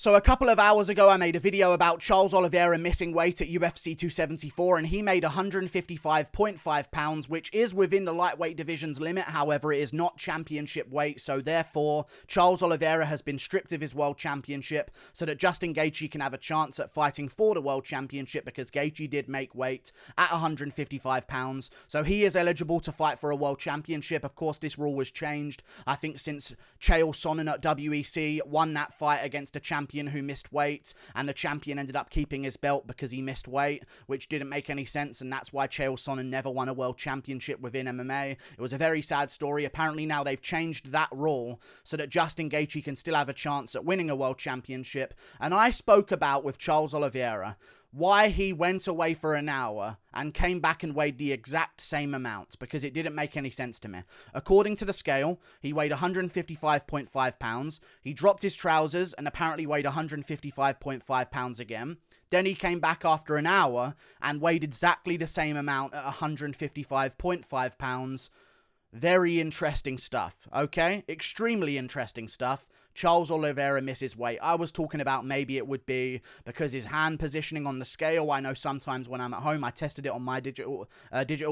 So a couple of hours ago, I made a video about Charles Oliveira missing weight at UFC 274, and he made 155.5 pounds, which is within the lightweight division's limit. However, it is not championship weight, so therefore, Charles Oliveira has been stripped of his world championship so that Justin Gaethje can have a chance at fighting for the world championship, because Gaethje did make weight at 155 pounds, so he is eligible to fight for a world championship. Of course, this rule was changed, I think, since Chael Sonnen at WEC won that fight against a champion who missed weight, and the champion ended up keeping his belt because he missed weight, which didn't make any sense, and that's why Chael Sonnen never won a world championship within MMA. It was a very sad story. Apparently now they've changed that rule so that Justin Gaethje can still have a chance at winning a world championship, and I spoke about with Charles Oliveira why he went away for an hour and came back and weighed the exact same amount, because it didn't make any sense to me. According to the scale, he weighed 155.5 pounds. He dropped his trousers and apparently weighed 155.5 pounds again. Then he came back after an hour and weighed exactly the same amount at 155.5 pounds. Very interesting stuff, okay? Extremely interesting stuff. Charles Oliveira misses weight. I was talking about maybe it would be because his hand positioning on the scale. I know sometimes when I'm at home, I tested it on my digital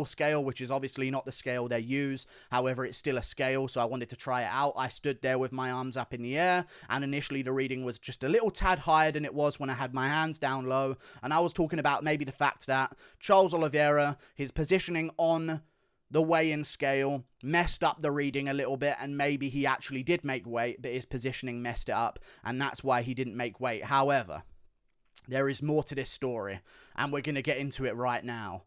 scale, which is obviously not the scale they use. However, it's still a scale, so I wanted to try it out. I stood there with my arms up in the air, and initially the reading was just a little tad higher than it was when I had my hands down low. And I was talking about maybe the fact that Charles Oliveira, his positioning on the weigh-in scale messed up the reading a little bit, and maybe he actually did make weight, but his positioning messed it up, and that's why he didn't make weight. However, there is more to this story, and we're going to get into it right now.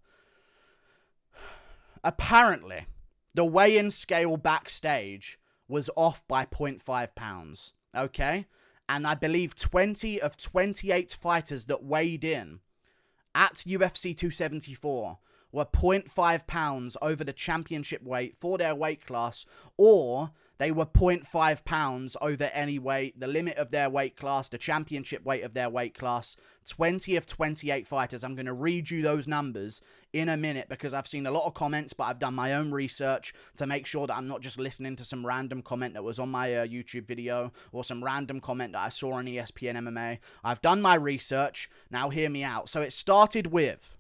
Apparently, the weigh-in scale backstage was off by 0.5 pounds, okay? And I believe 20 of 28 fighters that weighed in at UFC 274 were 0.5 pounds over the championship weight for their weight class, or they were 0.5 pounds over any weight, the limit of their weight class, the championship weight of their weight class. 20 of 28 fighters. I'm going to read you those numbers in a minute, because I've seen a lot of comments, but I've done my own research to make sure that I'm not just listening to some random comment that was on my YouTube video, or some random comment that I saw on ESPN MMA. I've done my research. Now hear me out. So it started with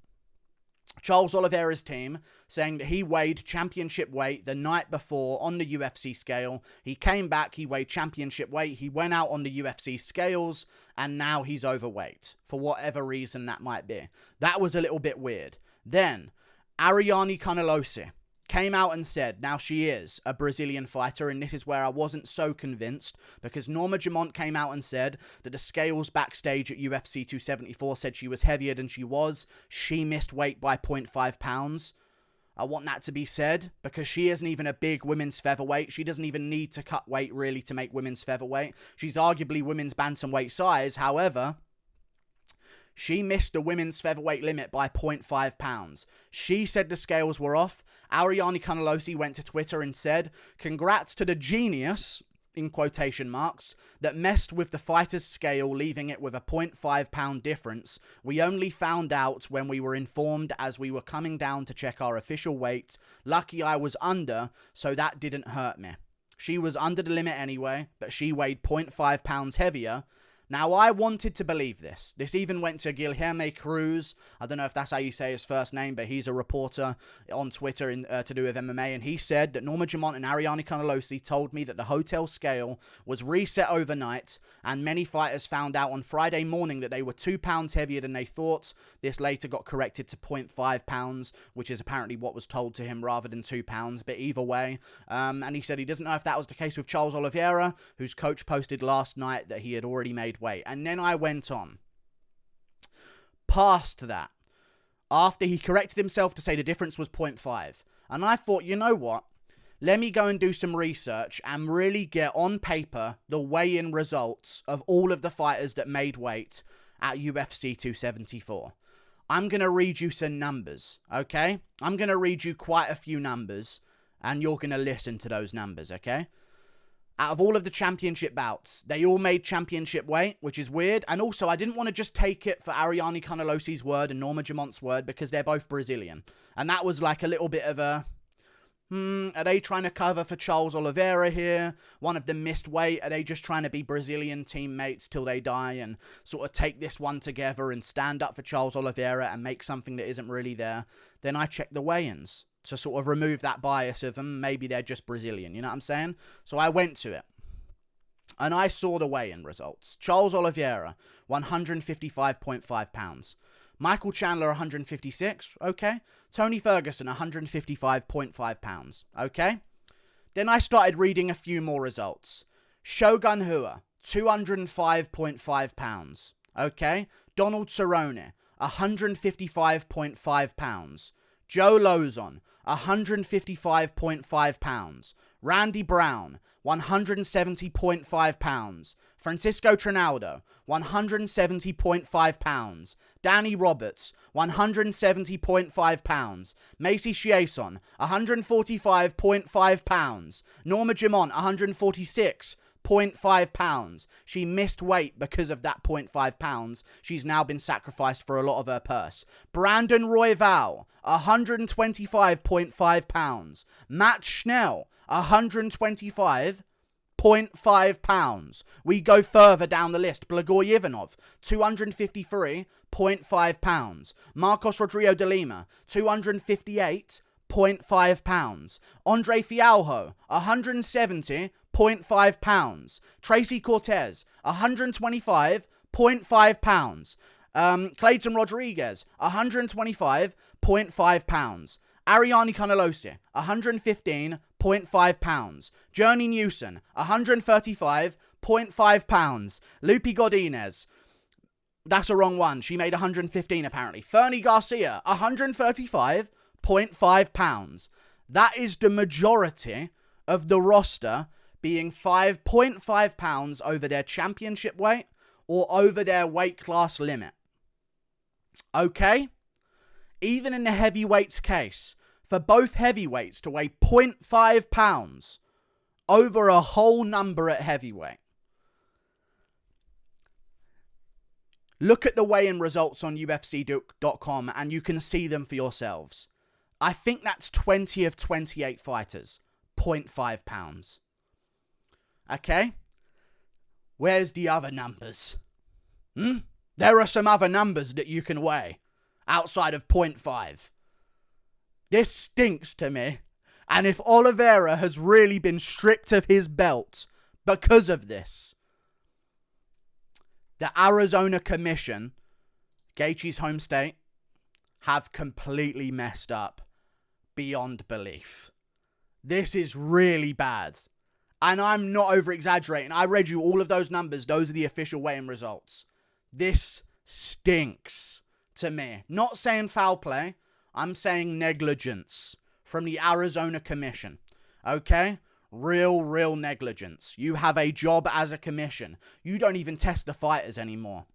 Charles Oliveira's team saying that he weighed championship weight the night before on the UFC scale. He came back, he weighed championship weight, he went out on the UFC scales, and now he's overweight, for whatever reason that might be. That was a little bit weird. Then, Ariane Carnelossi came out and said, now she is a Brazilian fighter, and this is where I wasn't so convinced, because Norma Dumont came out and said that the scales backstage at UFC 274 said she was heavier than she was. She missed weight by 0.5 pounds. I want that to be said, because she isn't even a big women's featherweight. She doesn't even need to cut weight, really, to make women's featherweight. She's arguably women's bantamweight size. However, she missed the women's featherweight limit by 0.5 pounds. She said the scales were off. Ariane Carnelossi went to Twitter and said, "Congrats to the genius," in quotation marks, "that messed with the fighter's scale, leaving it with a 0.5 pound difference. We only found out when we were informed as we were coming down to check our official weight. Lucky I was under, so that didn't hurt me." She was under the limit anyway, but she weighed 0.5 pounds heavier. Now, I wanted to believe this. This even went to Guilherme Cruz. I don't know if that's how you say his first name, but he's a reporter on Twitter to do with MMA, and he said that Norma Dumont and Ariane Carnelossi told me that the hotel scale was reset overnight, and many fighters found out on Friday morning that they were 2 pounds heavier than they thought. This later got corrected to 0.5 pounds, which is apparently what was told to him rather than 2 pounds, but either way. And he said he doesn't know if that was the case with Charles Oliveira, whose coach posted last night that he had already made weight. And then I went on. Past that, after he corrected himself to say the difference was 0.5, and I thought, you know what? Let me go and do some research and really get on paper the weigh-in results of all of the fighters that made weight at UFC 274. I'm going to read you some numbers, okay? I'm going to read you quite a few numbers, and you're going to listen to those numbers, okay? Out of all of the championship bouts, they all made championship weight, which is weird. And also, I didn't want to just take it for Ariane Carnelossi's word and Norma Dumont's word, because they're both Brazilian. And that was like a little bit of a Are they trying to cover for Charles Oliveira here? One of them missed weight. Are they just trying to be Brazilian teammates till they die and sort of take this one together and stand up for Charles Oliveira and make something that isn't really there? Then I check the weigh-ins to sort of remove that bias of them. Maybe they're just Brazilian, you know what I'm saying? So I went to it. And I saw the weigh-in results. Charles Oliveira, 155.5 pounds. Michael Chandler, 156, okay. Tony Ferguson, 155.5 pounds, okay. Then I started reading a few more results. Shogun Rua, 205.5 pounds, okay. Donald Cerrone, 155.5 pounds. Joe Lozon, 155.5 pounds. Randy Brown, 170.5 pounds. Francisco Trinaldo, 170.5 pounds. Danny Roberts, 170.5 pounds. Macy Chiasson, 145.5 pounds. Norma Dumont, 146.5 pounds. She missed weight because of that 0.5 pounds. She's now been sacrificed for a lot of her purse. Brandon Royval, 125.5 pounds. Matt Schnell, 125.5 pounds. We go further down the list. Blagor Ivanov, 253.5 pounds. Marcos Rodrigo de Lima, 258.5 pounds. Andre Fialho, 170.5 pounds. Tracy Cortez, 125.5 pounds. Clayton Rodriguez, 125.5 pounds. Ariane Carnelossi, 115.5 pounds. Journey Newson, 135.5 pounds. Lupi Godinez, that's the wrong one. She made 115 apparently. Fernie Garcia, 135.5 pounds. That is the majority of the roster being 5.5 pounds over their championship weight or over their weight class limit. Okay? Even in the heavyweights case, for both heavyweights to weigh 0.5 pounds over a whole number at heavyweight. Look at the weigh-in results on UFC.com and you can see them for yourselves. I think that's 20 of 28 fighters, 0.5 pounds. Okay? Where's the other numbers? There are some other numbers that you can weigh outside of 0.5. This stinks to me. And if Oliveira has really been stripped of his belt because of this, the Arizona Commission, Gaethje's home state, have completely messed up beyond belief. This is really bad. And I'm not over-exaggerating. I read you all of those numbers. Those are the official weigh-in results. This stinks to me. Not saying foul play. I'm saying negligence from the Arizona Commission. Okay? Real negligence. You have a job as a commission. You don't even test the fighters anymore.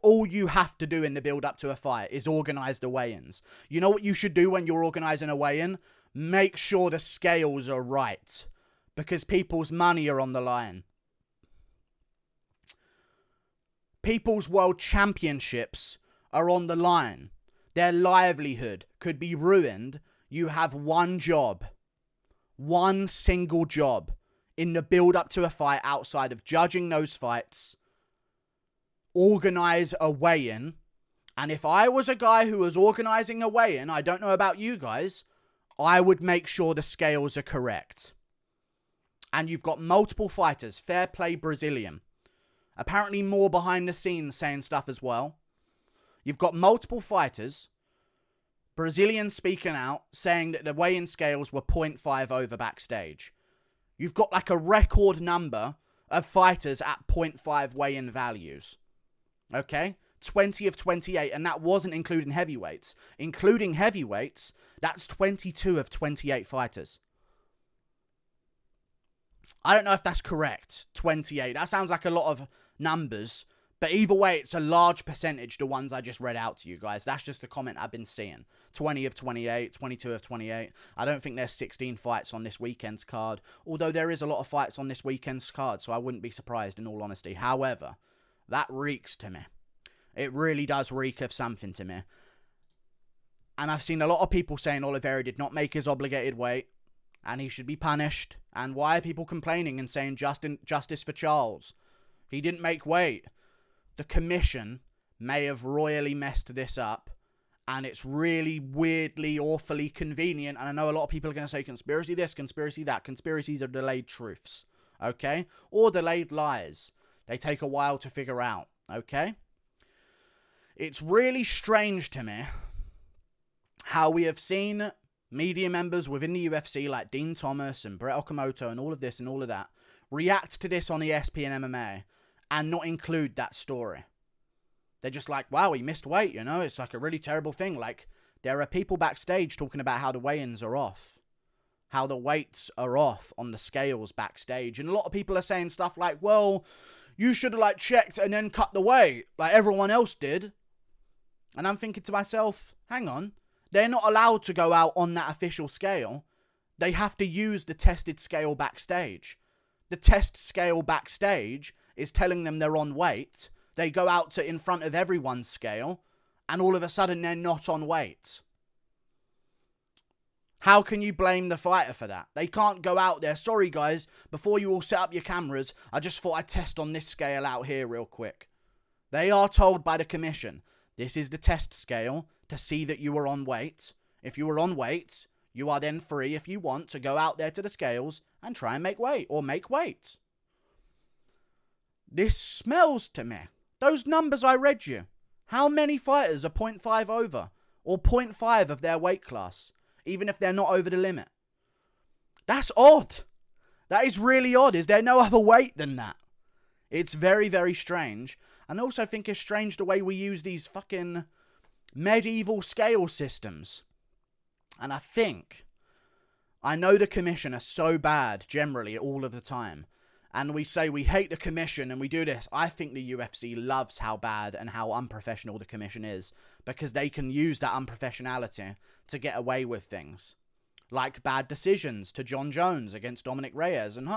All you have to do in the build-up to a fight is organize the weigh-ins. You know what you should do when you're organizing a weigh-in? Make sure the scales are right. Because people's money are on the line. People's world championships are on the line. Their livelihood could be ruined. You have one job. One single job in the build-up to a fight outside of judging those fights. Organize a weigh-in. And if I was a guy who was organizing a weigh-in, I don't know about you guys, I would make sure the scales are correct. And you've got multiple fighters. Fair play Brazilian. Apparently more behind the scenes saying stuff as well. You've got multiple fighters, Brazilian speaking out, saying that the weigh-in scales were 0.5 over backstage. You've got like a record number of fighters at 0.5 weigh-in values. Okay? 20 of 28, and that wasn't including heavyweights. Including heavyweights, that's 22 of 28 fighters. I don't know if that's correct, 28. That sounds like a lot of numbers. But either way, it's a large percentage, the ones I just read out to you guys. That's just the comment I've been seeing. 20 of 28, 22 of 28. I don't think there's 16 fights on this weekend's card. Although there is a lot of fights on this weekend's card, so I wouldn't be surprised in all honesty. However, that reeks to me. It really does reek of something to me. And I've seen a lot of people saying Oliveira did not make his obligated weight and he should be punished. And why are people complaining and saying justice for Charles? He didn't make weight. The commission may have royally messed this up, and it's really weirdly, awfully convenient. And I know a lot of people are going to say conspiracy this, conspiracy that. Conspiracies are delayed truths, okay? Or delayed lies. They take a while to figure out, okay? It's really strange to me how we have seen media members within the UFC like Dean Thomas and Brett Okamoto and all of this and all of that react to this on ESPN MMA and not include that story. They're just like, wow, he missed weight, you know? It's like a really terrible thing. Like, there are people backstage talking about how the weigh-ins are off. How the weights are off on the scales backstage. And a lot of people are saying stuff like, well, you should have, like, checked and then cut the weight like everyone else did. And I'm thinking to myself, hang on. They're not allowed to go out on that official scale. They have to use the tested scale backstage. The test scale backstage is telling them they're on weight. They go out to in front of everyone's scale, and all of a sudden they're not on weight. How can you blame the fighter for that? They can't go out there. Sorry, guys, before you all set up your cameras, I just thought I'd test on this scale out here real quick. They are told by the commission, this is the test scale to see that you are on weight. If you are on weight, you are then free, if you want, to go out there to the scales and try and make weight, or make weight. This smells to me. Those numbers I read you. How many fighters are 0.5 over? Or 0.5 of their weight class? Even if they're not over the limit. That's odd. That is really odd. Is there no other weight than that? It's very, very strange. And I also think it's strange the way we use these fucking medieval scale systems. And I know the commission are so bad generally all of the time. And we say we hate the commission and we do this. I think the UFC loves how bad and how unprofessional the commission is. Because they can use that unprofessionality to get away with things. Like bad decisions to John Jones against Dominic Reyes. And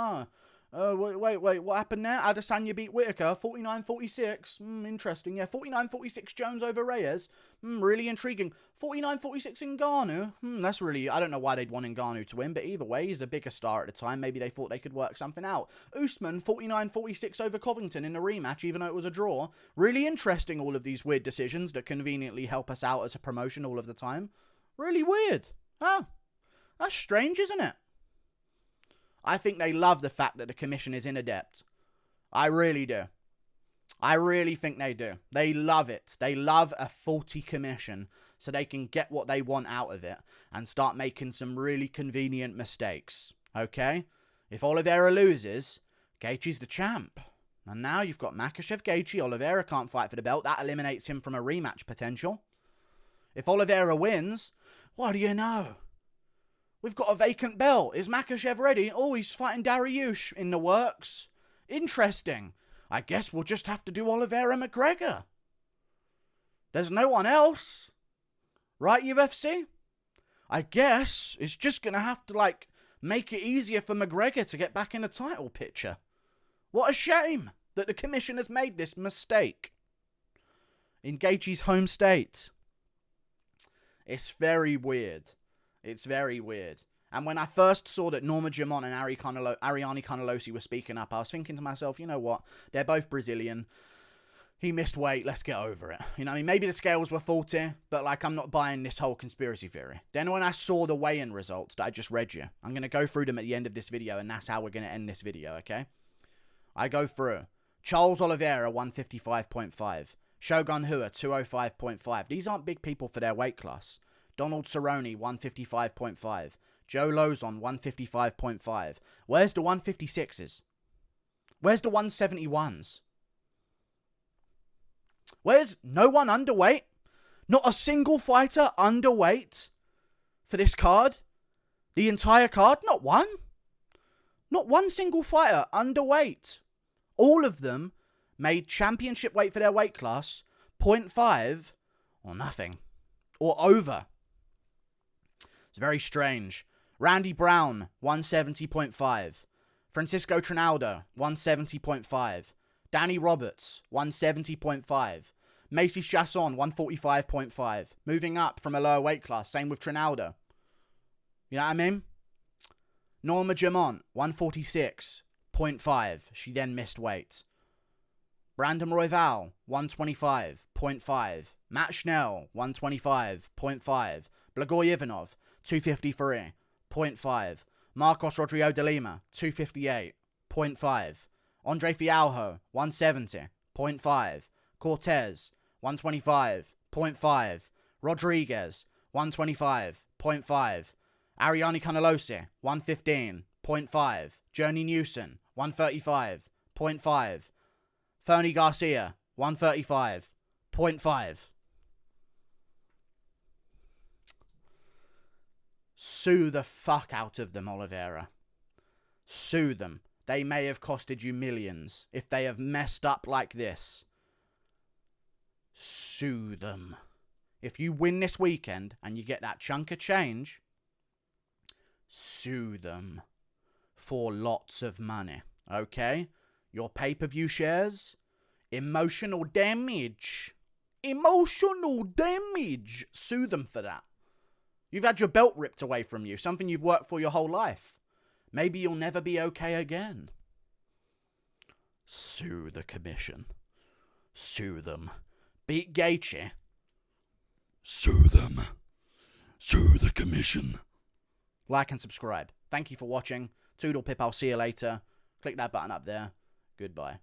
wait, what happened there? Adesanya beat Whitaker, 49-46. Interesting, yeah. 49-46 Jones over Reyes. Really intriguing. 49-46 Ngannou. That's really, I don't know why they'd want Ngannou to win, but either way, he's a bigger star at the time. Maybe they thought they could work something out. Usman, 49-46 over Covington in a rematch, even though it was a draw. Really interesting, all of these weird decisions that conveniently help us out as a promotion all of the time. Really weird. Huh? That's strange, isn't it? I think they love the fact that the commission is inadept. I really do. I really think they do. They love it. They love a faulty commission so they can get what they want out of it and start making some really convenient mistakes. Okay? If Oliveira loses, Gaethje's the champ. And now you've got Makhachev, Gaethje. Oliveira can't fight for the belt. That eliminates him from a rematch potential. If Oliveira wins, what do you know? We've got a vacant belt. Is Makhachev ready? Oh, he's fighting Dariush in the works. Interesting. I guess we'll just have to do Oliveira McGregor. There's no one else. Right, UFC? I guess it's just going to have to, like, make it easier for McGregor to get back in the title picture. What a shame that the commission has made this mistake. In Gaethje's home state. It's very weird. It's very weird. And when I first saw that Norma Dumont and Ariane Carnelossi were speaking up, I was thinking to myself, you know what? They're both Brazilian. He missed weight. Let's get over it. You know what I mean? Maybe the scales were faulty, but, like, I'm not buying this whole conspiracy theory. Then when I saw the weigh-in results that I just read you, I'm going to go through them at the end of this video, and that's how we're going to end this video, okay? I go through. Charles Oliveira, 155.5. Shogun Rua, 205.5. These aren't big people for their weight class. Donald Cerrone, 155.5. Joe Lozon, 155.5. Where's the 156s? Where's the 171s? Where's no one underweight? Not a single fighter underweight for this card? The entire card? Not one. Not one single fighter underweight. All of them made championship weight for their weight class, 0.5 or nothing. Or over. It's very strange. Randy Brown, 170.5. Francisco Trinaldo, 170.5. Danny Roberts, 170.5. Macy Chasson, 145.5. Moving up from a lower weight class. Same with Trinaldo. You know what I mean? Norma Dumont, 146.5. She then missed weight. Brandon Royval, 125.5. Matt Schnell, 125.5. Blagor Ivanov, 253.5. Marcos Rodrigo de Lima, 258.5. Andre Fialho, 170.5. Cortez, 125.5. Rodriguez, 125.5. Ariane Carnelossi, 115.5. Journey Newson, 135.5. Fernie Garcia, 135.5. Sue the fuck out of them, Oliveira. Sue them. They may have costed you millions. If they have messed up like this, sue them. If you win this weekend and you get that chunk of change, sue them for lots of money. Okay? Your pay-per-view shares, emotional damage. Emotional damage. Sue them for that. You've had your belt ripped away from you, something you've worked for your whole life. Maybe you'll never be okay again. Sue the commission. Sue them. Beat Gaethje. Sue them. Sue the commission. Like and subscribe. Thank you for watching. Toodle pip, I'll see you later. Click that button up there. Goodbye.